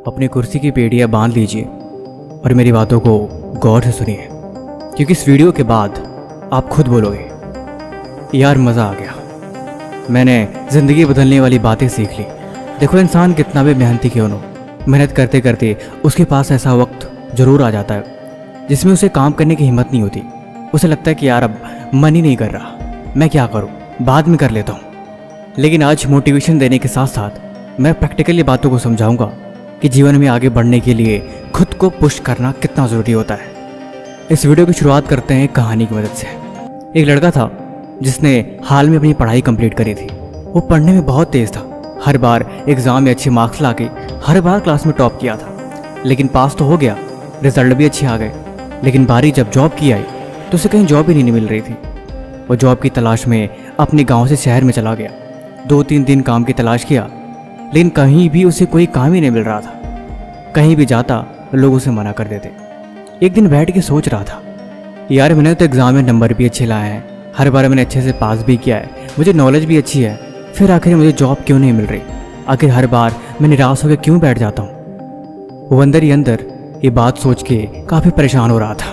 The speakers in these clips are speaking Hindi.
अपनी कुर्सी की पेड़ियाँ बांध लीजिए और मेरी बातों को गौर से सुनिए, क्योंकि इस वीडियो के बाद आप खुद बोलोगे यार मज़ा आ गया, मैंने ज़िंदगी बदलने वाली बातें सीख ली। देखो, इंसान कितना भी मेहनती क्यों न हो, मेहनत करते करते उसके पास ऐसा वक्त ज़रूर आ जाता है जिसमें उसे काम करने की हिम्मत नहीं होती। उसे लगता है कि यार अब मन ही नहीं कर रहा, मैं क्या करूं, बाद में कर लेता हूं। लेकिन आज मोटिवेशन देने के साथ साथ मैं प्रैक्टिकली बातों को समझाऊंगा कि जीवन में आगे बढ़ने के लिए खुद को पुश करना कितना ज़रूरी होता है। इस वीडियो की शुरुआत करते हैं एक कहानी की मदद से। एक लड़का था जिसने हाल में अपनी पढ़ाई कंप्लीट करी थी। वो पढ़ने में बहुत तेज़ था, हर बार एग्ज़ाम में अच्छे मार्क्स लाके हर बार क्लास में टॉप किया था। लेकिन पास तो हो गया, रिजल्ट भी अच्छे आ गए, लेकिन बारी जब जॉब की आई तो उसे कहीं जॉब ही नहीं मिल रही थी। वो जॉब की तलाश में अपने गांव से शहर में चला गया। 2-3 दिन काम की तलाश किया, लेकिन कहीं भी उसे कोई काम ही नहीं मिल रहा था। कहीं भी जाता लोग उसे मना कर देते। एक दिन बैठ के सोच रहा था, यार मैंने तो एग्ज़ाम में नंबर भी अच्छे लाए हैं, हर बार मैंने अच्छे से पास भी किया है, मुझे नॉलेज भी अच्छी है, फिर आखिर मुझे जॉब क्यों नहीं मिल रही? आखिर हर बार मैं निराश होकर क्यों बैठ जाता हूँ? वो अंदर ही अंदर ये बात सोच के काफ़ी परेशान हो रहा था।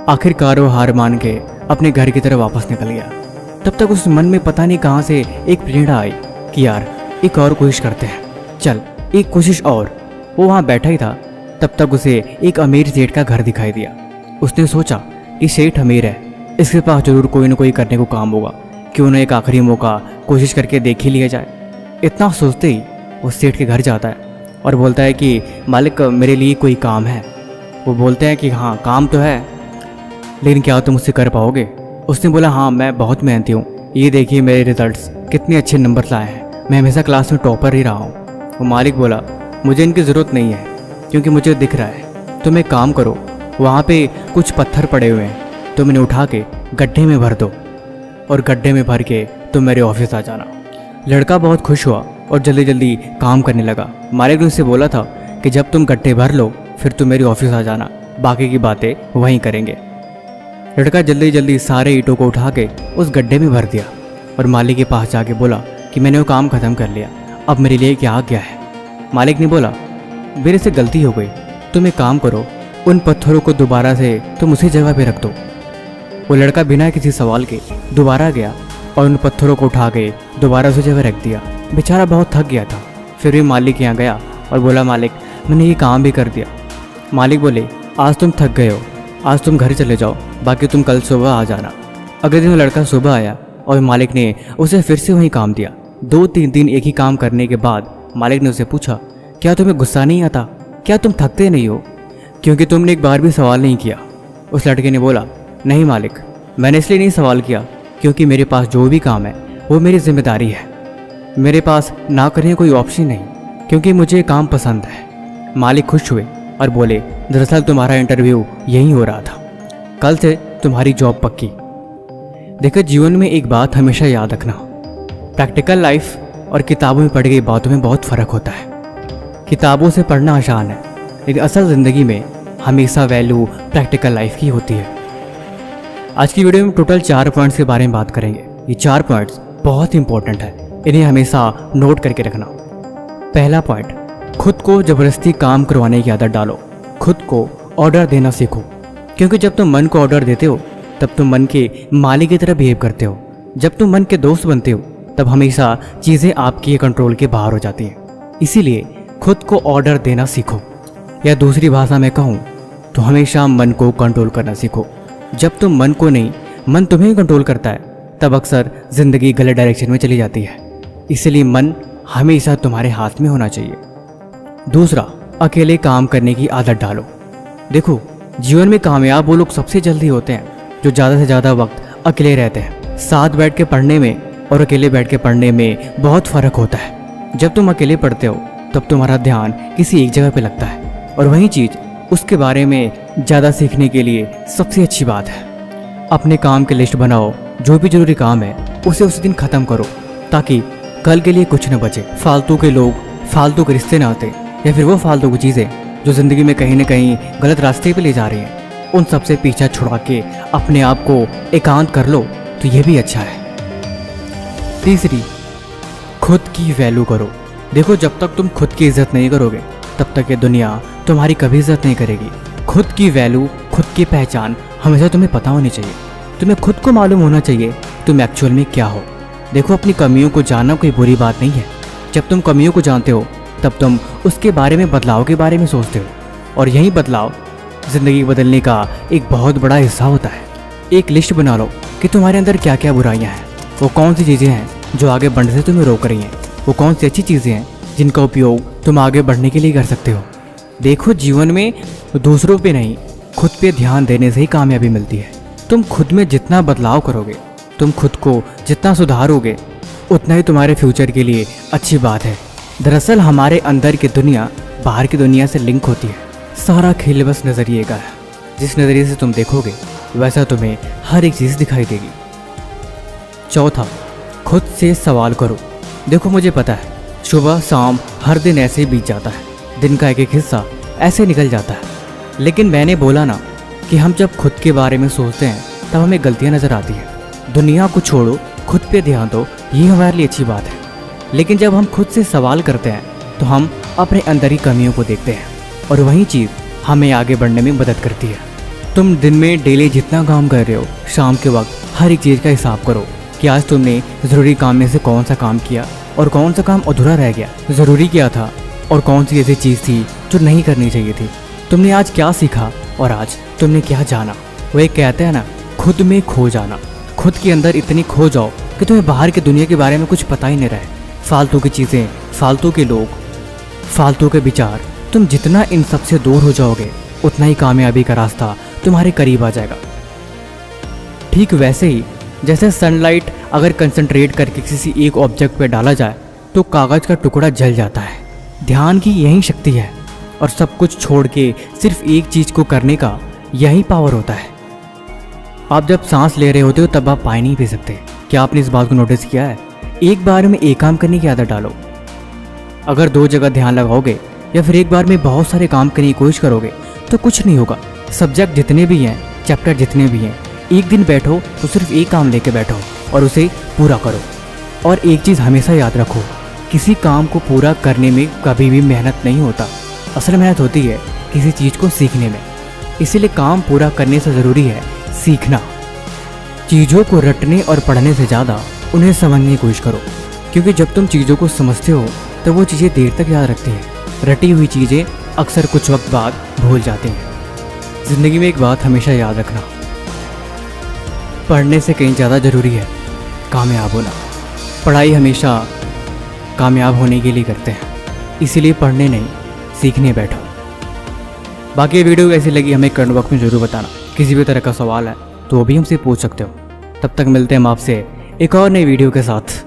आखिरकार वो हार मान के अपने घर की तरफ वापस निकल गया। तब तक उस मन में पता नहीं कहाँ से एक प्रेरणा आई कि यार एक और कोशिश करते हैं, चल एक कोशिश और। वो वहाँ बैठा ही था, तब तक उसे एक अमीर सेठ का घर दिखाई दिया। उसने सोचा ये सेठ अमीर है, इसके पास जरूर कोई ना कोई करने को काम होगा, क्यों ना एक आखिरी मौका कोशिश करके देख ही लिया जाए। इतना सोचते ही वो सेठ के घर जाता है और बोलता है कि मालिक मेरे लिए कोई काम है। वो बोलते हैं कि हाँ काम तो है, लेकिन क्या तुम उससे कर पाओगे? उसने बोला हाँ मैं बहुत मेहनती हूँ, ये देखिए मेरे रिजल्ट्स कितने अच्छे नंबर लाए हैं, मैं हमेशा क्लास में टॉपर ही रहा हूँ। वो मालिक बोला मुझे इनकी ज़रूरत नहीं है, क्योंकि मुझे दिख रहा है। तुम एक काम करो, वहाँ पे कुछ पत्थर पड़े हुए हैं, तुम इन्हें उठा के गड्ढे में भर दो और गड्ढे में भर के तुम मेरे ऑफिस आ जाना। लड़का बहुत खुश हुआ और जल्दी जल्दी काम करने लगा। मालिक ने उससे बोला था कि जब तुम गड्ढे भर लो फिर तुम मेरी ऑफिस आ जाना, बाकी की बातें वहीं करेंगे। लड़का जल्दी जल्दी सारे ईंटों को उठा के उस गड्ढे में भर दिया और मालिक के पास जाके बोला कि मैंने वो काम ख़त्म कर लिया, अब मेरे लिए क्या आ गया है? मालिक ने बोला मेरे से गलती हो गई, तुम एक काम करो, उन पत्थरों को दोबारा से तुम उसी जगह पे रख दो। वो लड़का बिना किसी सवाल के दोबारा गया और उन पत्थरों को उठा के दोबारा उसी जगह रख दिया। बेचारा बहुत थक गया था, फिर भी मालिक के यहाँ गया और बोला मालिक मैंने ये काम भी कर दिया। मालिक बोले आज तुम थक गए हो, आज तुम घर चले जाओ, बाकी तुम कल सुबह आ जाना। अगले दिन लड़का सुबह आया और मालिक ने उसे फिर से वही काम दिया। 2-3 दिन एक ही काम करने के बाद मालिक ने उसे पूछा क्या तुम्हें गुस्सा नहीं आता? क्या तुम थकते नहीं हो? क्योंकि तुमने एक बार भी सवाल नहीं किया। उस लड़के ने बोला नहीं मालिक, मैंने इसलिए नहीं सवाल किया क्योंकि मेरे पास जो भी काम है वो मेरी जिम्मेदारी है, मेरे पास ना करने कोई ऑप्शन नहीं, क्योंकि मुझे काम पसंद है। मालिक खुश हुए और बोले दरअसल तुम्हारा इंटरव्यू यही हो रहा था, कल से तुम्हारी जॉब पक्की। देखो, जीवन में एक बात हमेशा याद रखना, प्रैक्टिकल लाइफ और किताबों में पढ़ी गई बातों में बहुत फ़र्क होता है। किताबों से पढ़ना आसान है, लेकिन असल ज़िंदगी में हमेशा वैल्यू प्रैक्टिकल लाइफ की होती है। आज की वीडियो में टोटल 4 पॉइंट्स के बारे में बात करेंगे। ये 4 पॉइंट्स बहुत इंपॉर्टेंट है, इन्हें हमेशा नोट करके रखना। पहला पॉइंट, खुद को ज़बरदस्ती काम करवाने की आदत डालो। खुद को ऑर्डर देना सीखो, क्योंकि जब तुम मन को ऑर्डर देते हो तब तुम मन के मालिक की तरह बिहेव करते हो। जब तुम मन के दोस्त बनते हो तब हमेशा चीज़ें आपके कंट्रोल के बाहर हो जाती हैं। इसीलिए खुद को ऑर्डर देना सीखो, या दूसरी भाषा में कहूँ तो हमेशा मन को कंट्रोल करना सीखो। जब तुम मन को नहीं, मन तुम्हें कंट्रोल करता है, तब अक्सर ज़िंदगी गलत डायरेक्शन में चली जाती है। इसलिए मन हमेशा तुम्हारे हाथ में होना चाहिए। दूसरा, अकेले काम करने की आदत डालो। देखो, जीवन में कामयाब वो लोग सबसे जल्दी होते हैं जो ज़्यादा से ज़्यादा वक्त अकेले रहते हैं। साथ बैठ के पढ़ने में और अकेले बैठ के पढ़ने में बहुत फ़र्क होता है। जब तुम अकेले पढ़ते हो तब तुम्हारा ध्यान किसी एक जगह पे लगता है, और वही चीज़ उसके बारे में ज़्यादा सीखने के लिए सबसे अच्छी बात है। अपने काम की लिस्ट बनाओ, जो भी ज़रूरी काम है उसे उसी दिन ख़त्म करो, ताकि कल के लिए कुछ न बचे। फालतू के लोग, फालतू के रिश्ते ना आते, या फिर वो फालतू की चीज़ें जो ज़िंदगी में कहीं ना कहीं गलत रास्ते पे ले जा रही हैं, उन सब से पीछा छुड़ा के अपने आप को एकांत कर लो तो ये भी अच्छा है। तीसरी, खुद की वैल्यू करो। देखो, जब तक तुम खुद की इज्जत नहीं करोगे तब तक ये दुनिया तुम्हारी कभी इज्जत नहीं करेगी। खुद की वैल्यू, खुद की पहचान हमेशा तुम्हें पता होनी चाहिए। तुम्हें खुद को मालूम होना चाहिए तुम एक्चुअल में क्या हो। देखो, अपनी कमियों को जानना कोई बुरी बात नहीं है। जब तुम कमियों को जानते हो तब तुम उसके बारे में, बदलाव के बारे में सोचते हो, और यही बदलाव ज़िंदगी बदलने का एक बहुत बड़ा हिस्सा होता है। एक लिस्ट बना लो कि तुम्हारे अंदर क्या क्या बुराइयां हैं, वो कौन सी चीज़ें हैं जो आगे बढ़ने से तुम्हें रोक रही हैं, वो कौन सी अच्छी चीज़ें हैं जिनका उपयोग तुम आगे बढ़ने के लिए कर सकते हो। देखो, जीवन में दूसरों पे नहीं, खुद पे ध्यान देने से ही कामयाबी मिलती है। तुम खुद में जितना बदलाव करोगे, तुम खुद को जितना सुधारोगे, उतना ही तुम्हारे फ्यूचर के लिए अच्छी बात है। दरअसल हमारे अंदर की दुनिया बाहर की दुनिया से लिंक होती है। सारा खेल बस नज़रिए का है। जिस नज़रिए से तुम देखोगे वैसा तुम्हें हर एक चीज़ दिखाई देगी। चौथा, खुद से सवाल करो। देखो, मुझे पता है सुबह शाम हर दिन ऐसे ही बीत जाता है, दिन का एक एक हिस्सा ऐसे निकल जाता है, लेकिन मैंने बोला ना कि हम जब खुद के बारे में सोचते हैं तब हमें गलतियां नज़र आती हैं। दुनिया को छोड़ो, खुद पे ध्यान दो, ये हमारे लिए अच्छी बात है। लेकिन जब हम खुद से सवाल करते हैं तो हम अपने अंदर ही कमियों को देखते हैं, और वही चीज़ हमें आगे बढ़ने में मदद करती है। तुम दिन में डेली जितना काम कर रहे हो, शाम के वक्त हर एक चीज़ का हिसाब करो कि आज तुमने ज़रूरी काम में से कौन सा काम किया और कौन सा काम अधूरा रह गया, ज़रूरी क्या था और कौन सी ऐसी चीज़ थी जो नहीं करनी चाहिए थी। तुमने आज क्या सीखा और आज तुमने क्या जाना। वो एक कहते हैं ना, खुद में खो जाना। खुद के अंदर इतनी खो जाओ कि तुम्हें बाहर की दुनिया के बारे में कुछ पता ही नहीं रहे। फालतू की चीज़ें, फालतू के लोग, फालतू के विचार, तुम जितना इन सब से दूर हो जाओगे उतना ही कामयाबी का रास्ता तुम्हारे करीब आ जाएगा। ठीक वैसे ही जैसे सनलाइट अगर कंसंट्रेट करके किसी एक ऑब्जेक्ट पर डाला जाए तो कागज़ का टुकड़ा जल जाता है। ध्यान की यही शक्ति है, और सब कुछ छोड़ के सिर्फ एक चीज़ को करने का यही पावर होता है। आप जब सांस ले रहे होते हो तब आप पानी नहीं पी सकते। क्या आपने इस बात को नोटिस किया है? एक बार में एक काम करने की आदत डालो। अगर दो जगह ध्यान लगाओगे या फिर एक बार में बहुत सारे काम करने की कोशिश करोगे तो कुछ नहीं होगा। सब्जेक्ट जितने भी हैं, चैप्टर जितने भी हैं, एक दिन बैठो तो सिर्फ एक काम लेके बैठो और उसे पूरा करो। और एक चीज़ हमेशा याद रखो, किसी काम को पूरा करने में कभी भी मेहनत नहीं होता। असल मेहनत होती है किसी चीज़ को सीखने में। इसीलिए काम पूरा करने से ज़रूरी है सीखना। चीज़ों को रटने और पढ़ने से ज़्यादा उन्हें समझने की कोशिश करो, क्योंकि जब तुम चीज़ों को समझते हो तो वो चीज़ें देर तक याद रखती हैं। रटी हुई चीज़ें अक्सर कुछ वक्त बाद भूल जाते हैं। ज़िंदगी में एक बात हमेशा याद रखना, पढ़ने से कहीं ज़्यादा ज़रूरी है कामयाब होना। पढ़ाई हमेशा कामयाब होने के लिए करते हैं, इसीलिए पढ़ने नहीं सीखने बैठो। बाकी वीडियो कैसी लगी हमें कमेंट बॉक्स में ज़रूर बताना। किसी भी तरह का सवाल है तो वो भी हमसे पूछ सकते हो। तब तक मिलते हैं हम आपसे एक और नई वीडियो के साथ।